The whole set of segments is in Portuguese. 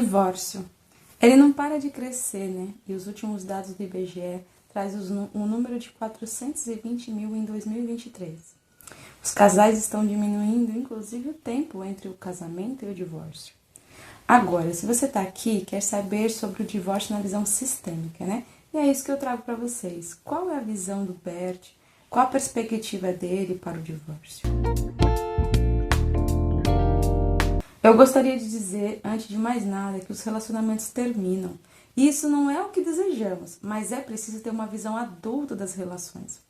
Divórcio. Ele não para de crescer, né? E os últimos dados do IBGE trazem um número de 420 mil em 2023. Os casais estão diminuindo, inclusive, o tempo entre o casamento e o divórcio. Agora, se você está aqui e quer saber sobre o divórcio na visão sistêmica, né? E é isso que eu trago para vocês. Qual é a visão do Bert? Qual a perspectiva dele para o divórcio? Eu gostaria de dizer, antes de mais nada, que os relacionamentos terminam. E isso não é o que desejamos, mas é preciso ter uma visão adulta das relações.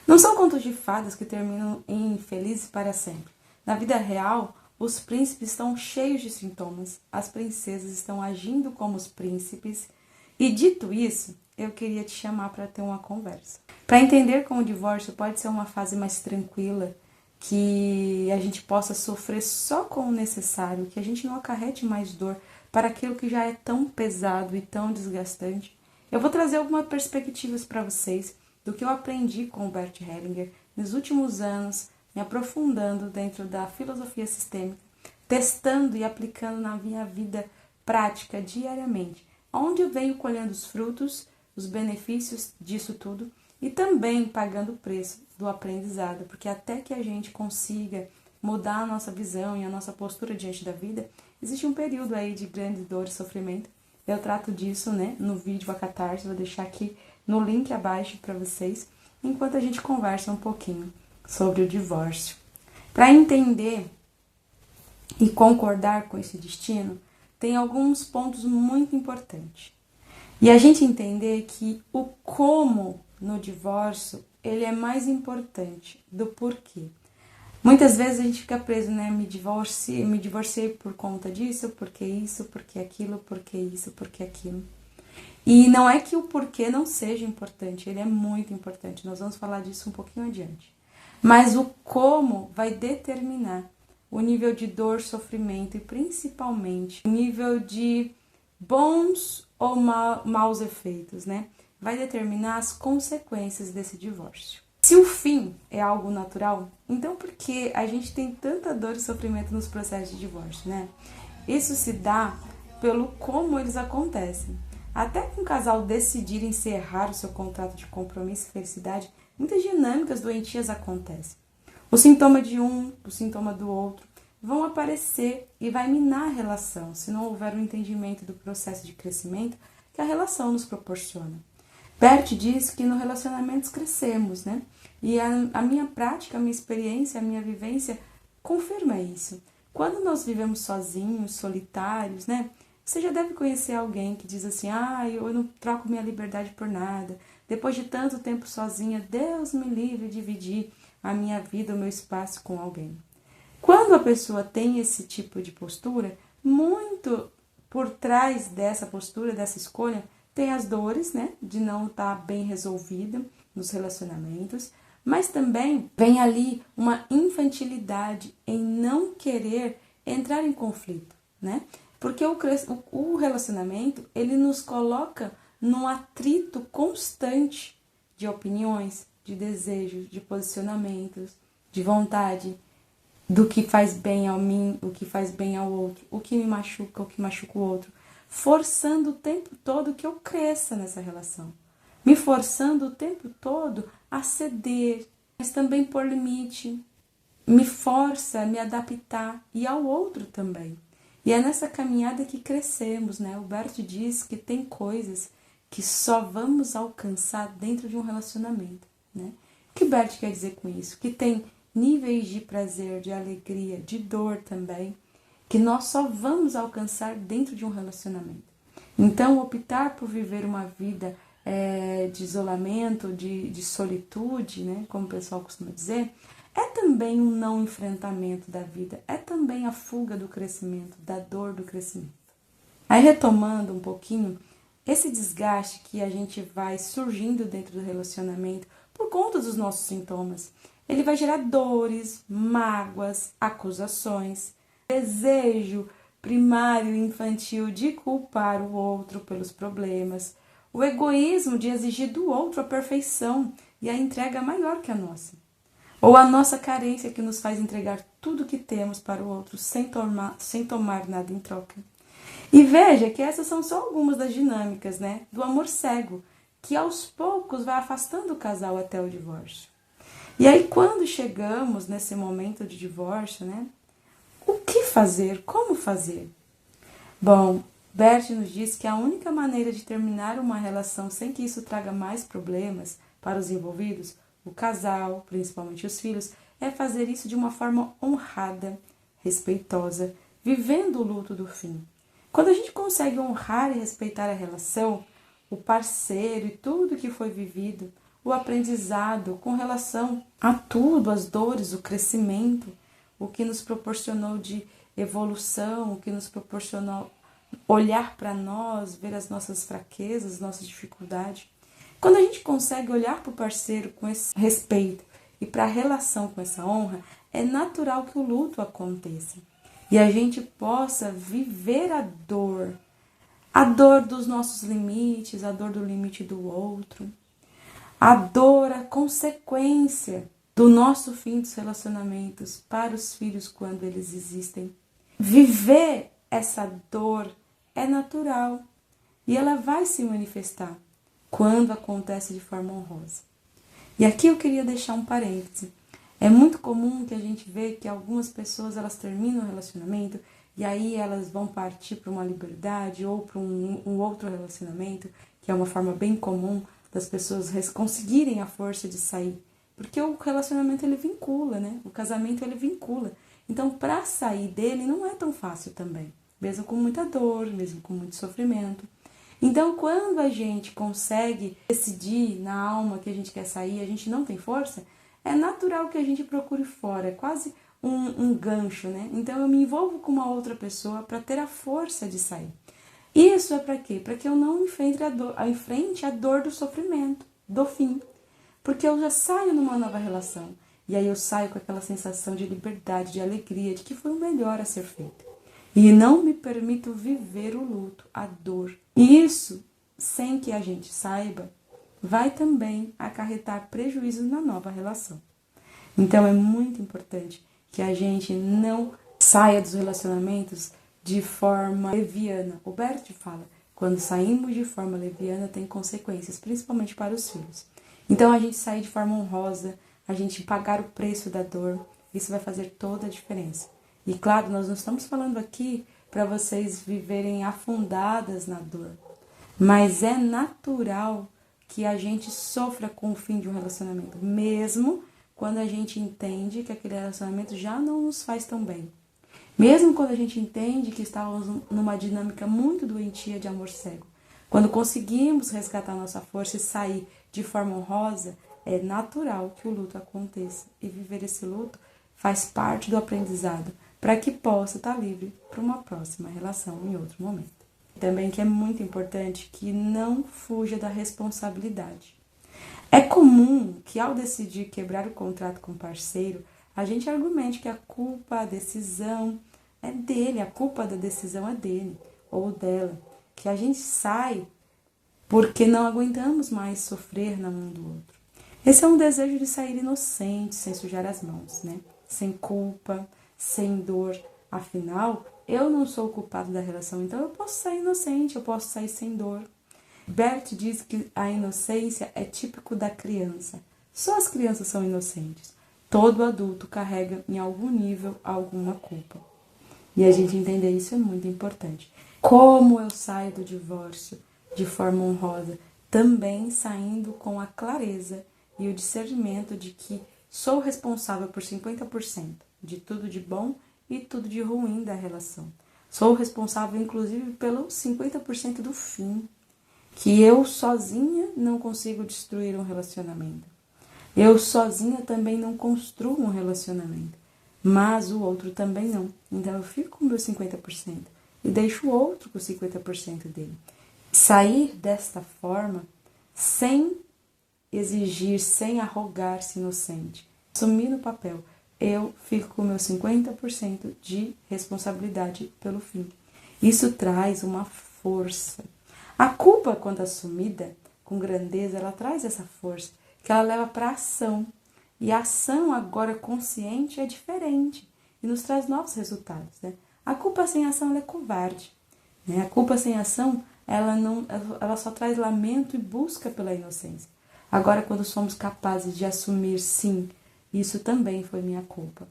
Não são contos de fadas que terminam em felizes para sempre. Na vida real, os príncipes estão cheios de sintomas, as princesas estão agindo como os príncipes. E dito isso, eu queria te chamar para ter uma conversa. Para entender como o divórcio pode ser uma fase mais tranquila, que a gente possa sofrer só com o necessário, que a gente não acarrete mais dor para aquilo que já é tão pesado e tão desgastante. Eu vou trazer algumas perspectivas para vocês do que eu aprendi com o Bert Hellinger nos últimos anos, me aprofundando dentro da filosofia sistêmica, testando e aplicando na minha vida prática diariamente, onde eu venho colhendo os frutos, os benefícios disso tudo e também pagando o preço do aprendizado, porque até que a gente consiga mudar a nossa visão e a nossa postura diante da vida, existe um período aí de grande dor e sofrimento. Eu trato disso, né, no vídeo a Catarse, vou deixar aqui no link abaixo para vocês, enquanto a gente conversa um pouquinho sobre o divórcio. Para entender e concordar com esse destino, tem alguns pontos muito importantes. E a gente entender que o como no divórcio, ele é mais importante do porquê. Muitas vezes a gente fica preso, né? Me divorciei por conta disso, porque isso, porque aquilo, porque isso, porque aquilo. E não é que o porquê não seja importante, ele é muito importante. Nós vamos falar disso um pouquinho adiante. Mas o como vai determinar o nível de dor, sofrimento e principalmente o nível de bons ou maus efeitos, né? Vai determinar as consequências desse divórcio. Se o fim é algo natural, então por que a gente tem tanta dor e sofrimento nos processos de divórcio, né? Isso se dá pelo como eles acontecem. Até que um casal decidir encerrar o seu contrato de compromisso e felicidade, muitas dinâmicas doentias acontecem. O sintoma de um, o sintoma do outro, vão aparecer e vai minar a relação, se não houver um entendimento do processo de crescimento que a relação nos proporciona. Bert diz que no relacionamento crescemos, né? E a minha prática, a minha experiência, a minha vivência confirma isso. Quando nós vivemos sozinhos, solitários, né? Você já deve conhecer alguém que diz assim, eu não troco minha liberdade por nada. Depois de tanto tempo sozinha, Deus me livre de dividir a minha vida, o meu espaço com alguém. Quando a pessoa tem esse tipo de postura, muito por trás dessa postura, dessa escolha, tem as dores, né, de não estar bem resolvida nos relacionamentos, mas também vem ali uma infantilidade em não querer entrar em conflito, né? Porque o relacionamento, ele nos coloca num atrito constante de opiniões, de desejos, de posicionamentos, de vontade, do que faz bem a mim, o que faz bem ao outro, o que me machuca, o que machuca o outro, forçando o tempo todo que eu cresça nessa relação, me forçando o tempo todo a ceder, mas também por limite, me força a me adaptar e ao outro também. E é nessa caminhada que crescemos, né? O Bert diz que tem coisas que só vamos alcançar dentro de um relacionamento, né? O que Bert quer dizer com isso? Que tem níveis de prazer, de alegria, de dor também, que nós só vamos alcançar dentro de um relacionamento. Então, optar por viver uma vida de isolamento, de solitude, né, como o pessoal costuma dizer, é também um não enfrentamento da vida, é também a fuga do crescimento, da dor do crescimento. Aí, retomando um pouquinho, esse desgaste que a gente vai surgindo dentro do relacionamento por conta dos nossos sintomas, ele vai gerar dores, mágoas, acusações, desejo primário e infantil de culpar o outro pelos problemas, o egoísmo de exigir do outro a perfeição e a entrega maior que a nossa, ou a nossa carência que nos faz entregar tudo que temos para o outro sem tomar nada em troca. E veja que essas são só algumas das dinâmicas, né, do amor cego, que aos poucos vai afastando o casal até o divórcio. E aí, quando chegamos nesse momento de divórcio, né, o que fazer? Como fazer? Bom, Bert nos diz que a única maneira de terminar uma relação sem que isso traga mais problemas para os envolvidos, o casal, principalmente os filhos, é fazer isso de uma forma honrada, respeitosa, vivendo o luto do fim. Quando a gente consegue honrar e respeitar a relação, o parceiro e tudo que foi vivido, o aprendizado com relação a tudo, as dores, o crescimento, o que nos proporcionou de evolução, o que nos proporcionou olhar para nós, ver as nossas fraquezas, nossas dificuldades. Quando a gente consegue olhar para o parceiro com esse respeito e para a relação com essa honra, é natural que o luto aconteça e a gente possa viver a dor dos nossos limites, a dor do limite do outro, a dor, a consequência do nosso fim dos relacionamentos para os filhos quando eles existem. Viver essa dor é natural e ela vai se manifestar quando acontece de forma honrosa. E aqui eu queria deixar um parêntese. É muito comum que a gente vê que algumas pessoas elas terminam o relacionamento e aí elas vão partir para uma liberdade ou para um outro relacionamento, que é uma forma bem comum das pessoas conseguirem a força de sair. Porque o relacionamento ele vincula, né? O casamento ele vincula. Então, para sair dele não é tão fácil também, mesmo com muita dor, mesmo com muito sofrimento. Então, quando a gente consegue decidir na alma que a gente quer sair, a gente não tem força, é natural que a gente procure fora, é quase um gancho, né? Então, eu me envolvo com uma outra pessoa para ter a força de sair. Isso é para quê? Para que eu não enfrente a dor do sofrimento, do fim. Porque eu já saio numa nova relação. E aí eu saio com aquela sensação de liberdade, de alegria, de que foi o melhor a ser feito. E não me permito viver o luto, a dor. E isso, sem que a gente saiba, vai também acarretar prejuízos na nova relação. Então é muito importante que a gente não saia dos relacionamentos de forma leviana. O Bert fala, quando saímos de forma leviana tem consequências, principalmente para os filhos. Então a gente sair de forma honrosa, a gente pagar o preço da dor, isso vai fazer toda a diferença. E claro, nós não estamos falando aqui para vocês viverem afundadas na dor, mas é natural que a gente sofra com o fim de um relacionamento, mesmo quando a gente entende que aquele relacionamento já não nos faz tão bem. Mesmo quando a gente entende que estávamos numa dinâmica muito doentia de amor cego. Quando conseguimos resgatar nossa força e sair de forma honrosa, é natural que o luto aconteça. E viver esse luto faz parte do aprendizado para que possa estar livre para uma próxima relação em outro momento. Também que é muito importante que não fuja da responsabilidade. É comum que ao decidir quebrar o contrato com o parceiro, a gente argumente que a culpa, a decisão é dele, a culpa da decisão é dele ou dela. Que a gente sai porque não aguentamos mais sofrer na mão do outro. Esse é um desejo de sair inocente, sem sujar as mãos, né? Sem culpa, sem dor. Afinal, eu não sou o culpado da relação, então eu posso sair inocente, eu posso sair sem dor. Bert diz que a inocência é típico da criança. Só as crianças são inocentes. Todo adulto carrega em algum nível alguma culpa. E a gente entender isso é muito importante. Como eu saio do divórcio de forma honrosa? Também saindo com a clareza e o discernimento de que sou responsável por 50% de tudo de bom e tudo de ruim da relação. Sou responsável, inclusive, pelo 50% do fim. Que eu sozinha não consigo destruir um relacionamento. Eu sozinha também não construo um relacionamento. Mas o outro também não. Então eu fico com meus 50% e deixo o outro com 50% dele. Sair desta forma, sem exigir, sem arrogar-se inocente. Assumir no papel. Eu fico com meus 50% de responsabilidade pelo fim. Isso traz uma força. A culpa, quando assumida com grandeza, ela traz essa força, que ela leva para a ação. E a ação agora consciente é diferente e nos traz novos resultados, né? A culpa sem ação ela é covarde. né? A culpa sem ação, ela só traz lamento e busca pela inocência. Agora, quando somos capazes de assumir, sim, isso também foi minha culpa.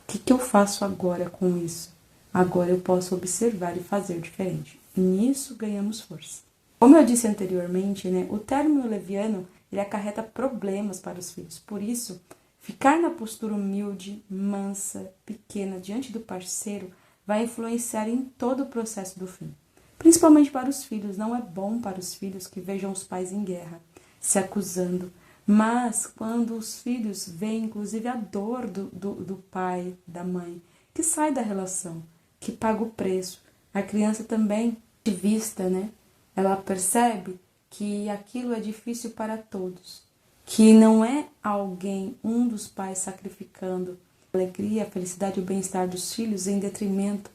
O que eu faço agora com isso? Agora eu posso observar e fazer diferente. E nisso ganhamos força. Como eu disse anteriormente, né, o término leviano ele acarreta problemas para os filhos. Por isso, ficar na postura humilde, mansa, pequena diante do parceiro vai influenciar em todo o processo do fim. Principalmente para os filhos. Não é bom para os filhos que vejam os pais em guerra, se acusando. Mas quando os filhos veem, inclusive, a dor do pai, da mãe, que sai da relação, que paga o preço, a criança também, de vista, né? Ela percebe que aquilo é difícil para todos, que não é alguém, um dos pais sacrificando a alegria, a felicidade e o bem-estar dos filhos em detrimento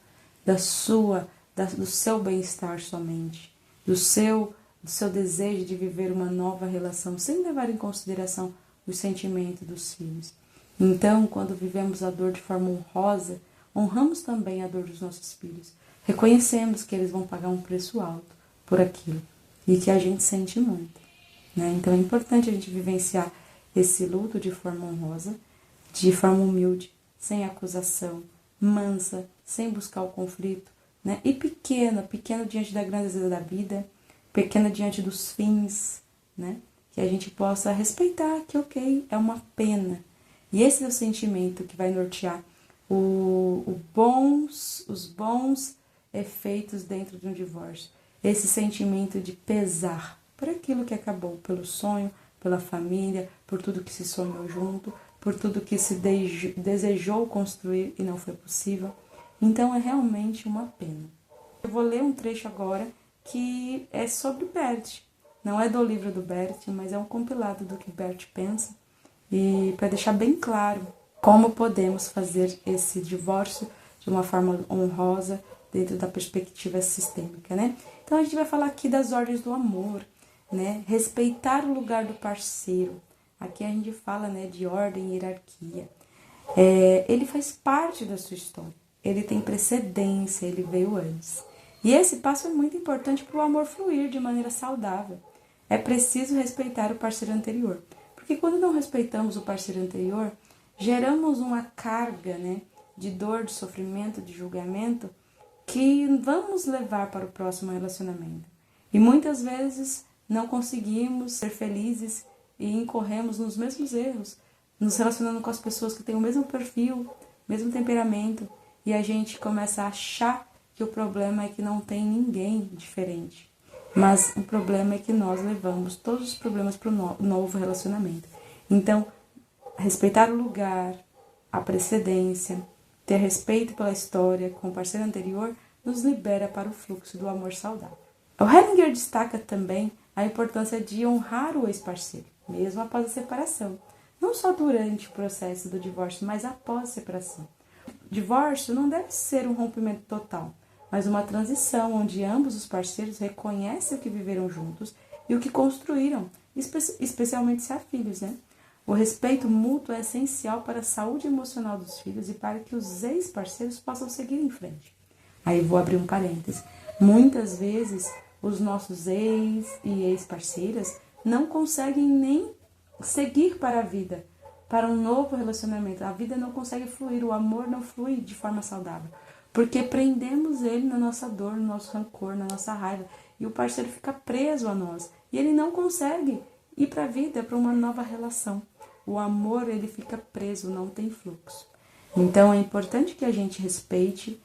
do seu bem-estar somente, do seu desejo de viver uma nova relação, sem levar em consideração os sentimentos dos filhos. Então, quando vivemos a dor de forma honrosa, honramos também a dor dos nossos filhos. Reconhecemos que eles vão pagar um preço alto por aquilo e que a gente sente muito, né? Então, é importante a gente vivenciar esse luto de forma honrosa, de forma humilde, sem acusação, mansa, sem buscar o conflito, né? E pequena diante da grandeza da vida, pequena diante dos fins, né? Que a gente possa respeitar que, ok, é uma pena. E esse é o sentimento que vai nortear os bons efeitos dentro de um divórcio. Esse sentimento de pesar por aquilo que acabou, pelo sonho, pela família, por tudo que se sonhou junto, por tudo que se desejou construir e não foi possível. Então é realmente uma pena. Eu vou ler um trecho agora que é sobre Bert. Não é do livro do Bert, mas é um compilado do que Bert pensa. E para deixar bem claro como podemos fazer esse divórcio de uma forma honrosa dentro da perspectiva sistêmica, né? Então a gente vai falar aqui das ordens do amor, né? Respeitar o lugar do parceiro. Aqui a gente fala, né, de ordem e hierarquia. Ele faz parte da sua história. Ele tem precedência, ele veio antes. E esse passo é muito importante para o amor fluir de maneira saudável. É preciso respeitar o parceiro anterior. Porque quando não respeitamos o parceiro anterior, geramos uma carga, né, de dor, de sofrimento, de julgamento, que vamos levar para o próximo relacionamento. E muitas vezes não conseguimos ser felizes e incorremos nos mesmos erros, nos relacionando com as pessoas que têm o mesmo perfil, mesmo temperamento, e a gente começa a achar que o problema é que não tem ninguém diferente. Mas o problema é que nós levamos todos os problemas para o novo relacionamento. Então, respeitar o lugar, a precedência, ter respeito pela história com o parceiro anterior nos libera para o fluxo do amor saudável. O Hellinger destaca também a importância de honrar o ex-parceiro, mesmo após a separação. Não só durante o processo do divórcio, mas após a separação. Divórcio não deve ser um rompimento total, mas uma transição onde ambos os parceiros reconhecem o que viveram juntos e o que construíram, especialmente se há filhos, né? O respeito mútuo é essencial para a saúde emocional dos filhos e para que os ex-parceiros possam seguir em frente. Aí vou abrir um parêntese. Muitas vezes os nossos ex e ex-parceiras não conseguem nem seguir para a vida, para um novo relacionamento. A vida não consegue fluir, o amor não flui de forma saudável. Porque prendemos ele na nossa dor, no nosso rancor, na nossa raiva. E o parceiro fica preso a nós. E ele não consegue ir para a vida, para uma nova relação. O amor, ele fica preso, não tem fluxo. Então, é importante que a gente respeite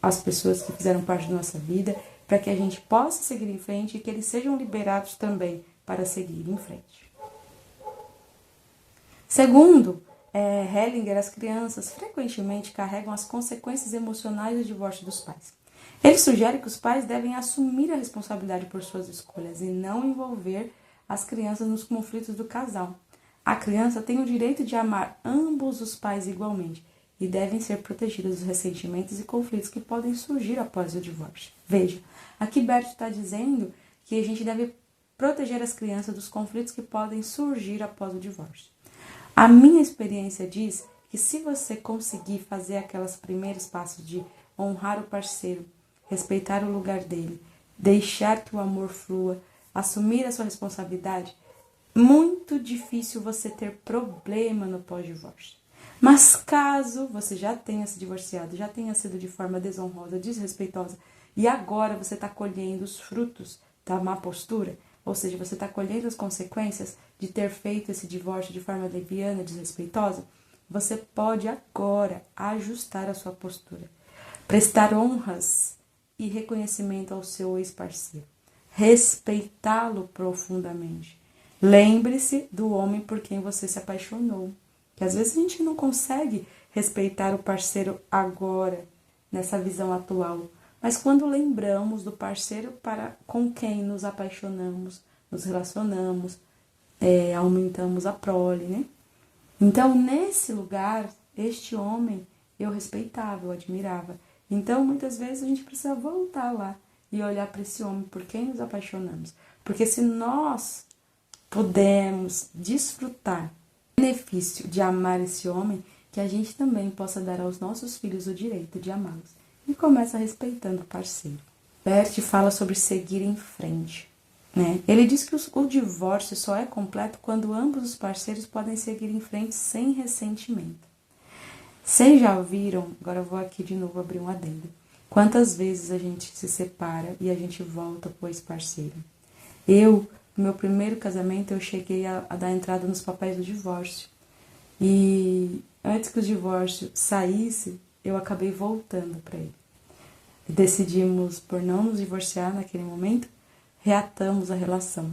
as pessoas que fizeram parte da nossa vida, para que a gente possa seguir em frente e que eles sejam liberados também para seguir em frente. Segundo Hellinger, as crianças frequentemente carregam as consequências emocionais do divórcio dos pais. Ele sugere que os pais devem assumir a responsabilidade por suas escolhas e não envolver as crianças nos conflitos do casal. A criança tem o direito de amar ambos os pais igualmente e devem ser protegidas dos ressentimentos e conflitos que podem surgir após o divórcio. Veja, aqui Bert está dizendo que a gente deve proteger as crianças dos conflitos que podem surgir após o divórcio. A minha experiência diz que se você conseguir fazer aqueles primeiros passos de honrar o parceiro, respeitar o lugar dele, deixar que o amor flua, assumir a sua responsabilidade, muito difícil você ter problema no pós-divórcio. Mas caso você já tenha se divorciado, já tenha sido de forma desonrosa, desrespeitosa, e agora você está colhendo os frutos da má postura, ou seja, você está colhendo as consequências de ter feito esse divórcio de forma leviana, desrespeitosa, você pode agora ajustar a sua postura, prestar honras e reconhecimento ao seu ex-parceiro, respeitá-lo profundamente. Lembre-se do homem por quem você se apaixonou, que às vezes a gente não consegue respeitar o parceiro agora, nessa visão atual, mas quando lembramos do parceiro com quem nos apaixonamos, nos relacionamos, aumentamos a prole, né? Então, nesse lugar, este homem eu respeitava, eu admirava. Então, muitas vezes a gente precisa voltar lá e olhar para esse homem por quem nos apaixonamos. Porque se nós podemos desfrutar do benefício de amar esse homem, que a gente também possa dar aos nossos filhos o direito de amá-los. E começa respeitando o parceiro. Bert fala sobre seguir em frente, né? Ele diz que o divórcio só é completo quando ambos os parceiros podem seguir em frente sem ressentimento. Vocês já ouviram? Agora eu vou aqui de novo abrir um adendo. Quantas vezes a gente se separa e a gente volta pro ex-parceiro? No meu primeiro casamento, eu cheguei a dar entrada nos papéis do divórcio. E antes que o divórcio saísse, eu acabei voltando para ele. Decidimos por não nos divorciar naquele momento, reatamos a relação.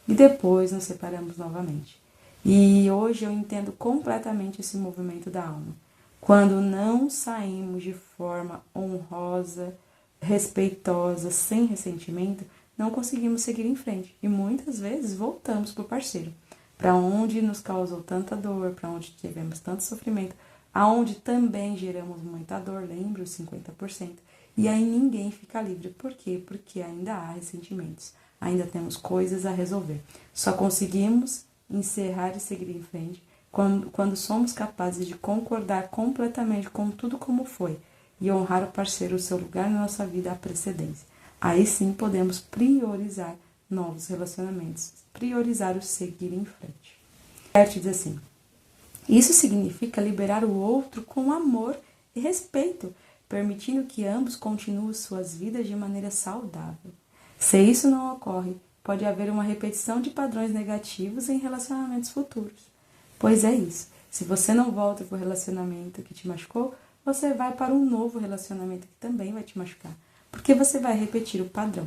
E depois nos separamos novamente. E hoje eu entendo completamente esse movimento da alma. Quando não saímos de forma honrosa, respeitosa, sem ressentimento, não conseguimos seguir em frente. E muitas vezes voltamos para o parceiro, para onde nos causou tanta dor, para onde tivemos tanto sofrimento, aonde também geramos muita dor, lembra os 50%. E aí ninguém fica livre. Por quê? Porque ainda há ressentimentos, ainda temos coisas a resolver. Só conseguimos encerrar e seguir em frente quando somos capazes de concordar completamente com tudo como foi e honrar o parceiro, o seu lugar na nossa vida, a precedência. Aí sim podemos priorizar novos relacionamentos, priorizar o seguir em frente. Bert diz assim: isso significa liberar o outro com amor e respeito, permitindo que ambos continuem suas vidas de maneira saudável. Se isso não ocorre, pode haver uma repetição de padrões negativos em relacionamentos futuros. Pois é isso. Se você não volta para o relacionamento que te machucou, você vai para um novo relacionamento que também vai te machucar, porque você vai repetir o padrão.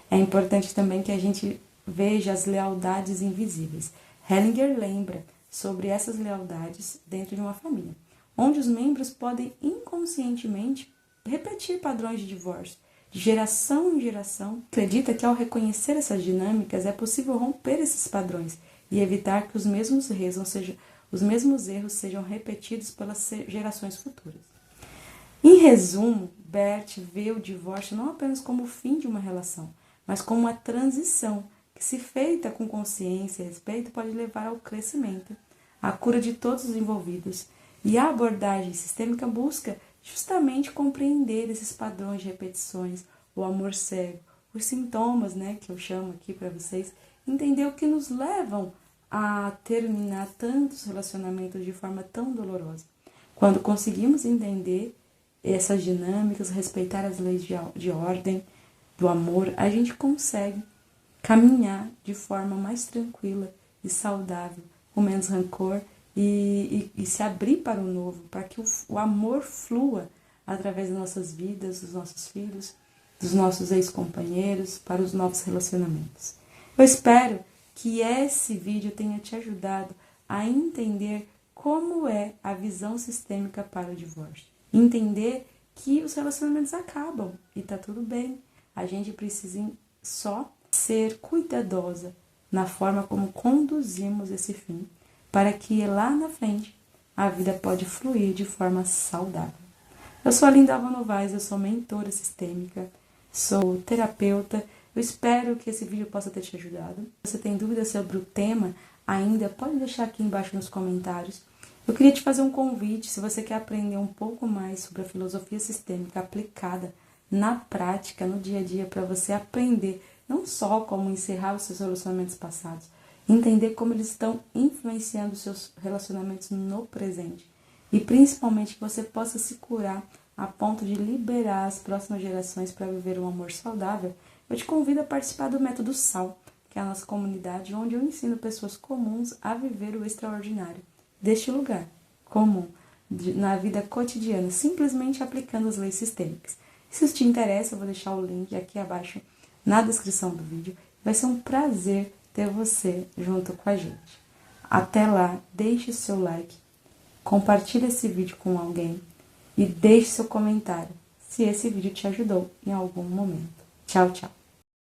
É importante também que a gente veja as lealdades invisíveis. Hellinger lembra sobre essas lealdades dentro de uma família, onde os membros podem inconscientemente repetir padrões de divórcio, de geração em geração. Acredita que ao reconhecer essas dinâmicas é possível romper esses padrões e evitar que os mesmos erros sejam repetidos pelas gerações futuras. Em resumo, Bert vê o divórcio não apenas como o fim de uma relação, mas como uma transição que, se feita com consciência e respeito, pode levar ao crescimento, à cura de todos os envolvidos. E a abordagem sistêmica busca justamente compreender esses padrões de repetições, o amor cego, os sintomas, que eu chamo aqui para vocês, entender o que nos levam a terminar tantos relacionamentos de forma tão dolorosa. Quando conseguimos entender essas dinâmicas, respeitar as leis de ordem do amor, a gente consegue caminhar de forma mais tranquila e saudável, com menos rancor e se abrir para o novo, para que o amor flua através das nossas vidas, dos nossos filhos, dos nossos ex-companheiros, para os novos relacionamentos. Eu espero que esse vídeo tenha te ajudado a entender como é a visão sistêmica para o divórcio. Entender que os relacionamentos acabam e tá tudo bem. A gente precisa só ser cuidadosa na forma como conduzimos esse fim, para que lá na frente a vida pode fluir de forma saudável. Eu sou a Lindalva Novaes, eu sou mentora sistêmica, sou terapeuta. Eu espero que esse vídeo possa ter te ajudado. Se você tem dúvidas sobre o tema ainda, pode deixar aqui embaixo nos comentários. Eu queria te fazer um convite, se você quer aprender um pouco mais sobre a filosofia sistêmica aplicada na prática, no dia a dia, para você aprender não só como encerrar os seus relacionamentos passados, entender como eles estão influenciando os seus relacionamentos no presente e principalmente que você possa se curar a ponto de liberar as próximas gerações para viver um amor saudável. Eu te convido a participar do Método SAL, que é a nossa comunidade onde eu ensino pessoas comuns a viver o extraordinário deste lugar comum, na vida cotidiana, simplesmente aplicando as leis sistêmicas. Se isso te interessa, eu vou deixar o link aqui abaixo na descrição do vídeo. Vai ser um prazer ter você junto com a gente. Até lá, deixe seu like, compartilhe esse vídeo com alguém e deixe seu comentário se esse vídeo te ajudou em algum momento. Tchau, tchau!